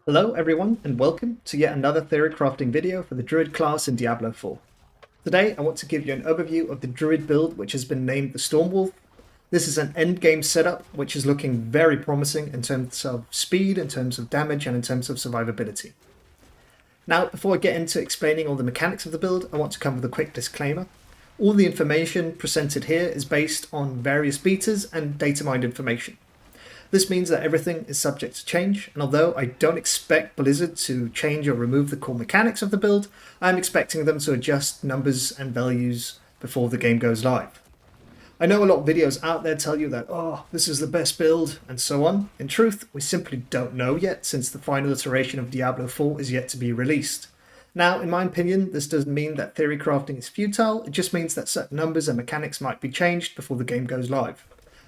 Hello everyone and welcome to yet another theory crafting video for the Druid class in Diablo 4. Today I want to give you an overview of the Druid build which has been named the Stormwolf. This is an endgame setup which is looking very promising in terms of speed, in terms of damage and in terms of survivability. Now before I get into explaining all the mechanics of the build, I want to come with a quick disclaimer. All the information presented here is based on various betas and data mined information. This means that everything is subject to change, and although I don't expect Blizzard to change or remove the core mechanics of the build, I'm expecting them to adjust numbers and values before the game goes live. I know a lot of videos out there tell you that, oh, this is the best build, and so on. In truth, we simply don't know yet, since the final iteration of Diablo 4 is yet to be released. Now, in my opinion, this doesn't mean that theory crafting is futile, it just means that certain numbers and mechanics might be changed before the game goes live.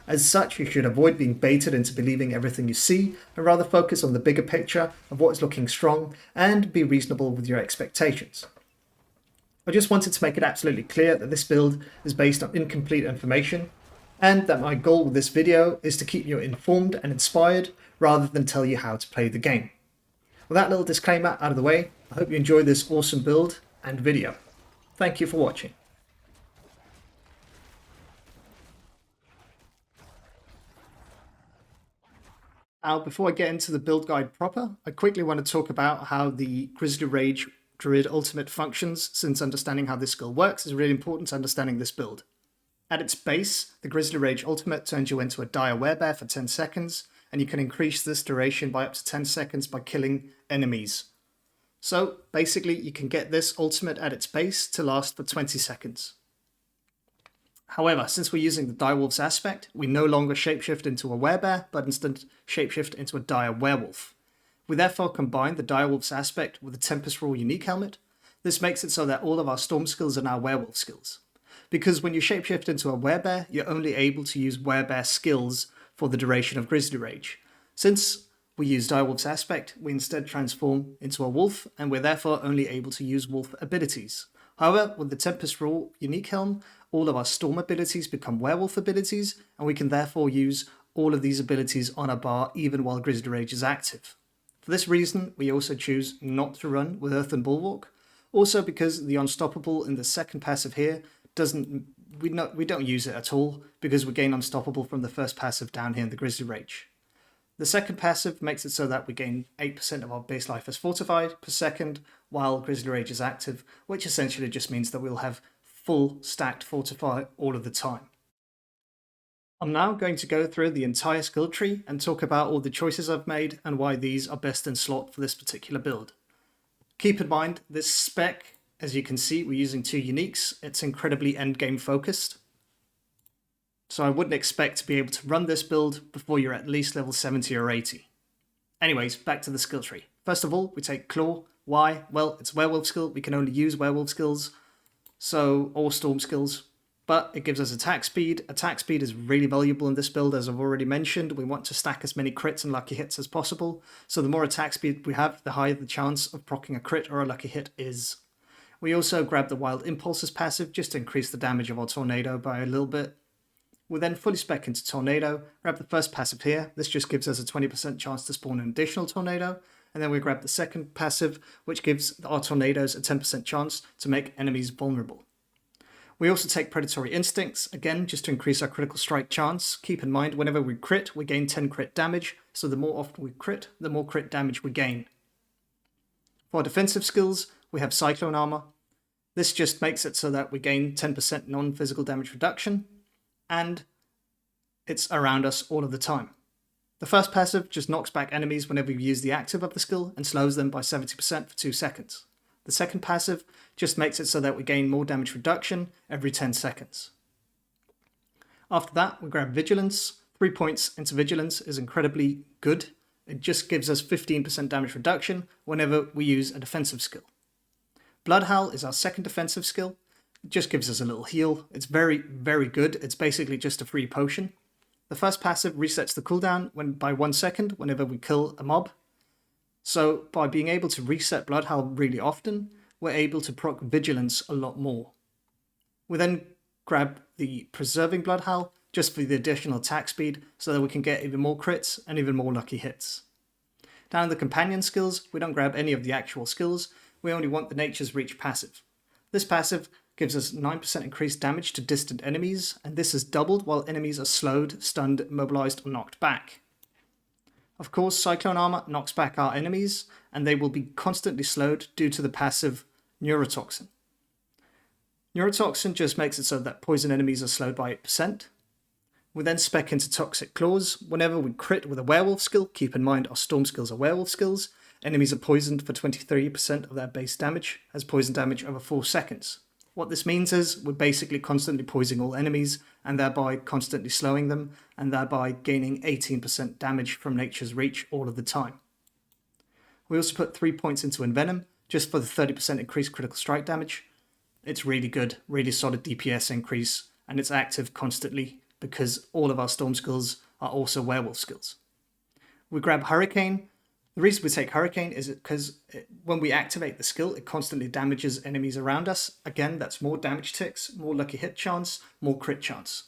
As such, you should avoid being baited into believing everything you see, and rather focus on the bigger picture of what is looking strong, and be reasonable with your expectations. I just wanted to make it absolutely clear that this build is based on incomplete information, and that my goal with this video is to keep you informed and inspired, rather than tell you how to play the game. With that little disclaimer out of the way, I hope you enjoy this awesome build and video. Thank you for watching. Now, before I get into the build guide proper, I quickly want to talk about how the Grizzly Rage Druid ultimate functions, since understanding how this skill works is really important to understanding this build. At its base, the Grizzly Rage ultimate turns you into a dire werebear for 10 seconds, and you can increase this duration by up to 10 seconds by killing enemies. So, basically, you can get this ultimate at its base to last for 20 seconds. However, since we're using the direwolf's aspect, we no longer shapeshift into a werebear, but instead shapeshift into a dire werewolf. We therefore combine the direwolf's aspect with the Tempest Roar unique helmet. This makes it so that all of our storm skills are now werewolf skills. Because when you shapeshift into a werebear, you're only able to use werebear skills for the duration of Grizzly Rage. Since we use direwolf's aspect, we instead transform into a wolf, and we're therefore only able to use wolf abilities. However, with the Tempest Roar unique helm, all of our storm abilities become werewolf abilities, and we can therefore use all of these abilities on a bar even while Grizzly Rage is active. For this reason, we also choose not to run with Earthen Bulwark, also because the Unstoppable in the second passive here we don't use it at all, because we gain Unstoppable from the first passive down here in the Grizzly Rage. The second passive makes it so that we gain 8% of our base life as fortified per second while Grizzly Rage is active, which essentially just means that we'll have full stacked fortify all of the time. I'm now going to go through the entire skill tree and talk about all the choices I've made and why these are best in slot for this particular build. Keep in mind, this spec, as you can see, we're using two uniques. It's incredibly endgame focused. So I wouldn't expect to be able to run this build before you're at least level 70 or 80. Anyways, back to the skill tree. First of all, we take Claw. Why? Well, it's werewolf skill. We can only use werewolf skills, or storm skills. But it gives us attack speed. Attack speed is really valuable in this build, as I've already mentioned. We want to stack as many crits and lucky hits as possible. So the more attack speed we have, the higher the chance of proccing a crit or a lucky hit is. We also grab the Wild Impulses passive just to increase the damage of our Tornado by a little bit. We then fully spec into Tornado, grab the first passive here. This just gives us a 20% chance to spawn an additional Tornado. And then we grab the second passive, which gives our Tornadoes a 10% chance to make enemies vulnerable. We also take Predatory Instincts, again, just to increase our critical strike chance. Keep in mind, whenever we crit, we gain 10 crit damage, so the more often we crit, the more crit damage we gain. For our defensive skills, we have Cyclone Armor. This just makes it so that we gain 10% non-physical damage reduction, and it's around us all of the time. The first passive just knocks back enemies whenever you use the active of the skill and slows them by 70% for 2 seconds. The second passive just makes it so that we gain more damage reduction every 10 seconds. After that, we grab Vigilance. 3 points into Vigilance is incredibly good. It just gives us 15% damage reduction whenever we use a defensive skill. Bloodhowl is our second defensive skill. It just gives us a little heal. It's very, very good. It's basically just a free potion. The first passive resets the cooldown by 1 second whenever we kill a mob. So by being able to reset Bloodhowl really often, we're able to proc Vigilance a lot more. We then grab the Preserving Bloodhowl just for the additional attack speed so that we can get even more crits and even more lucky hits. Down in the companion skills, we don't grab any of the actual skills, we only want the Nature's Reach passive. This passive gives us 9% increased damage to distant enemies, and this is doubled while enemies are slowed, stunned, mobilized, or knocked back. Of course, Cyclone Armor knocks back our enemies, and they will be constantly slowed due to the passive Neurotoxin. Neurotoxin just makes it so that poison enemies are slowed by 8%. We then spec into Toxic Claws. Whenever we crit with a werewolf skill, keep in mind our storm skills are werewolf skills, enemies are poisoned for 23% of their base damage, as poison damage over 4 seconds. What this means is we're basically constantly poisoning all enemies, and thereby constantly slowing them, and thereby gaining 18% damage from Nature's Reach all of the time. We also put 3 points into Envenom, just for the 30% increased critical strike damage. It's really good, really solid DPS increase, and it's active constantly, because all of our storm skills are also werewolf skills. We grab Hurricane. The reason we take Hurricane is because when we activate the skill, it constantly damages enemies around us. Again, that's more damage ticks, more lucky hit chance, more crit chance.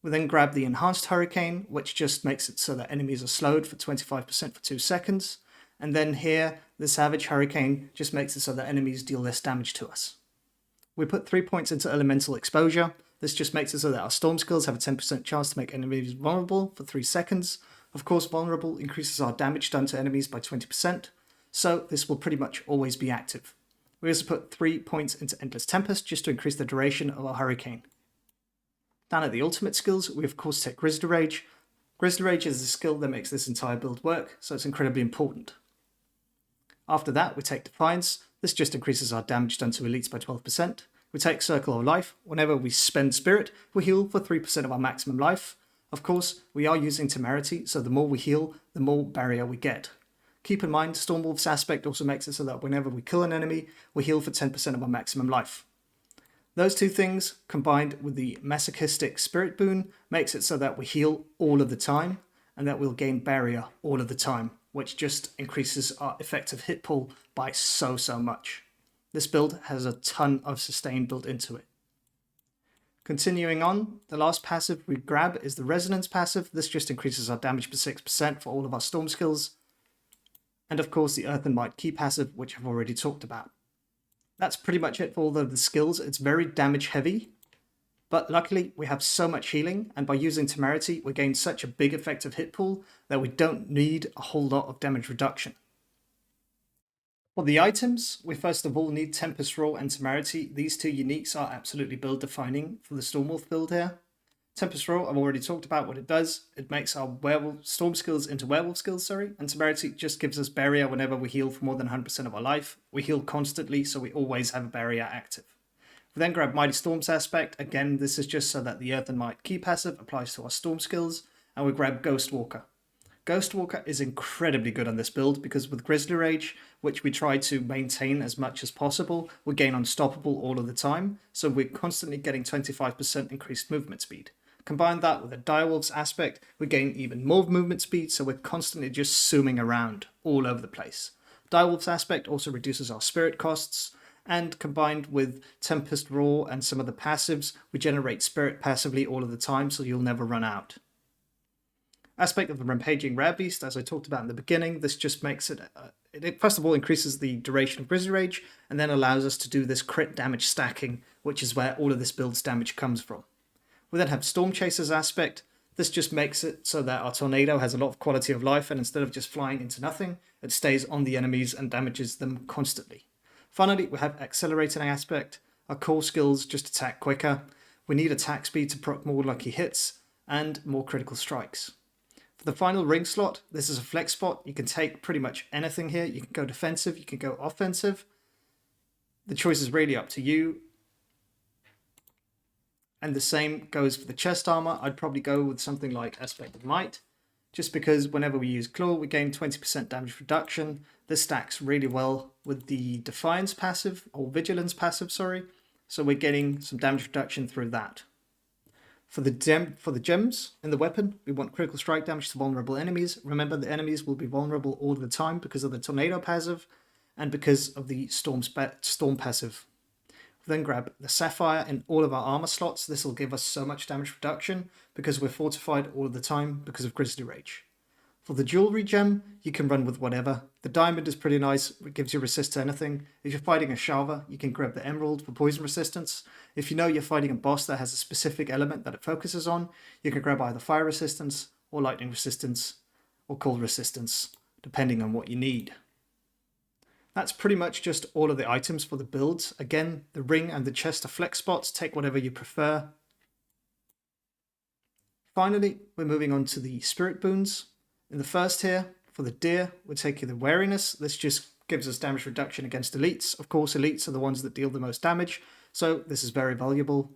We then grab the Enhanced Hurricane, which just makes it so that enemies are slowed for 25% for 2 seconds. And then here, the Savage Hurricane just makes it so that enemies deal less damage to us. We put 3 points into Elemental Exposure. This just makes it so that our storm skills have a 10% chance to make enemies vulnerable for 3 seconds. Of course, vulnerable increases our damage done to enemies by 20%, so this will pretty much always be active. We also put 3 points into Endless Tempest just to increase the duration of our Hurricane. Down at the ultimate skills, we of course take Grizzly Rage. Grizzly Rage is the skill that makes this entire build work, so it's incredibly important. After that, we take Defiance. This just increases our damage done to elites by 12%. We take Circle of Life. Whenever we spend Spirit, we heal for 3% of our maximum life. Of course, we are using Temerity, so the more we heal, the more barrier we get. Keep in mind, Stormwolf's aspect also makes it so that whenever we kill an enemy, we heal for 10% of our maximum life. Those two things, combined with the Masochistic Spirit Boon, makes it so that we heal all of the time, and that we'll gain barrier all of the time, which just increases our effective hit pool by so much. This build has a ton of sustain built into it. Continuing on, the last passive we grab is the Resonance passive. This just increases our damage by 6% for all of our storm skills. And of course the Earth and Might key passive, which I've already talked about. That's pretty much it for all of the skills. It's very damage heavy, but luckily we have so much healing, and by using Temerity we gain such a big effective hit pool that we don't need a whole lot of damage reduction. For the items, we first of all need Tempest Roar and Temerity. These two uniques are absolutely build defining for the Stormwolf build here. Tempest Roar, I've already talked about what it does. It makes our storm skills into werewolf skills, and Temerity just gives us barrier whenever we heal for more than 100% of our life. We heal constantly, so we always have a barrier active. We then grab Mighty Storm's aspect. Again, this is just so that the Earth and Might key passive applies to our storm skills. And we grab Ghostwalker. Ghostwalker is incredibly good on this build because with Grizzly Rage, which we try to maintain as much as possible, we gain Unstoppable all of the time, so we're constantly getting 25% increased movement speed. Combine that with a Direwolf's aspect, we gain even more movement speed, so we're constantly just zooming around all over the place. Direwolf's aspect also reduces our spirit costs, and combined with Tempest Roar and some of the passives, we generate spirit passively all of the time, so you'll never run out. Aspect of the Rampaging Rare Beast, as I talked about in the beginning, this just makes it, it first of all increases the duration of Grizzly Rage, and then allows us to do this crit damage stacking, which is where all of this build's damage comes from. We then have Storm Chaser's aspect. This just makes it so that our Tornado has a lot of quality of life, and instead of just flying into nothing, it stays on the enemies and damages them constantly. Finally, we have Accelerating aspect. Our core skills just attack quicker. We need attack speed to proc more lucky hits, and more critical strikes. For the final ring slot, this is a flex spot. You can take pretty much anything here. You can go defensive, you can go offensive. The choice is really up to you. And the same goes for the chest armor. I'd probably go with something like Aspect of Might, just because whenever we use Claw, we gain 20% damage reduction. This stacks really well with the Defiance passive, or Vigilance passive, sorry. So we're getting some damage reduction through that. For the gems in the weapon, we want critical strike damage to vulnerable enemies. Remember, the enemies will be vulnerable all the time because of the Tornado passive and because of the Storm passive. We then grab the Sapphire in all of our armor slots. This will give us so much damage reduction because we're fortified all of the time because of Grizzly Rage. For the jewelry gem, you can run with whatever. The diamond is pretty nice, it gives you resist to anything. If you're fighting a Shava, you can grab the emerald for poison resistance. If you know you're fighting a boss that has a specific element that it focuses on, you can grab either fire resistance, or lightning resistance, or cold resistance, depending on what you need. That's pretty much just all of the items for the builds. Again, the ring and the chest are flex spots, take whatever you prefer. Finally, we're moving on to the spirit boons. In the first here, for the deer, we're taking the wariness. This just gives us damage reduction against elites. Of course, elites are the ones that deal the most damage, so this is very valuable.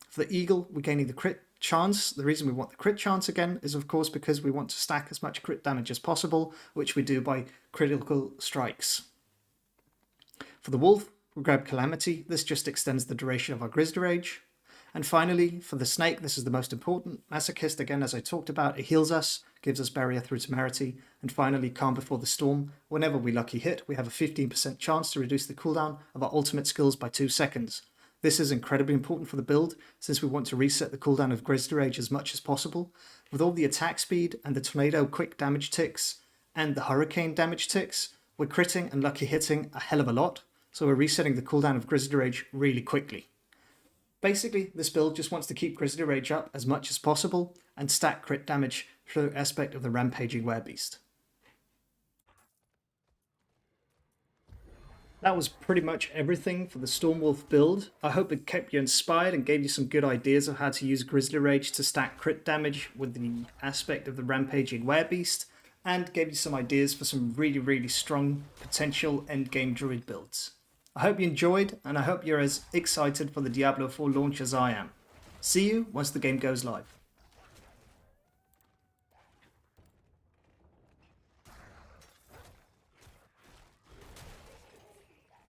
For the eagle, we're gaining the crit chance. The reason we want the crit chance again is of course because we want to stack as much crit damage as possible, which we do by critical strikes. For the wolf, we grab Calamity. This just extends the duration of our Grizzly Rage. And finally, for the snake, this is the most important. Masochist, again, as I talked about, it heals us, gives us barrier through temerity. And finally, Calm Before the Storm. Whenever we lucky hit, we have a 15% chance to reduce the cooldown of our ultimate skills by 2 seconds. This is incredibly important for the build, since we want to reset the cooldown of Grizzly Rage as much as possible. With all the attack speed and the tornado quick damage ticks and the hurricane damage ticks, we're critting and lucky hitting a hell of a lot, so we're resetting the cooldown of Grizzly Rage really quickly. Basically, this build just wants to keep Grizzly Rage up as much as possible and stack crit damage through the aspect of the Rampaging Werebeast. That was pretty much everything for the Stormwolf build. I hope it kept you inspired and gave you some good ideas of how to use Grizzly Rage to stack crit damage with the aspect of the Rampaging Werebeast, and gave you some ideas for some really strong potential endgame Druid builds. I hope you enjoyed, and I hope you're as excited for the Diablo 4 launch as I am. See you once the game goes live.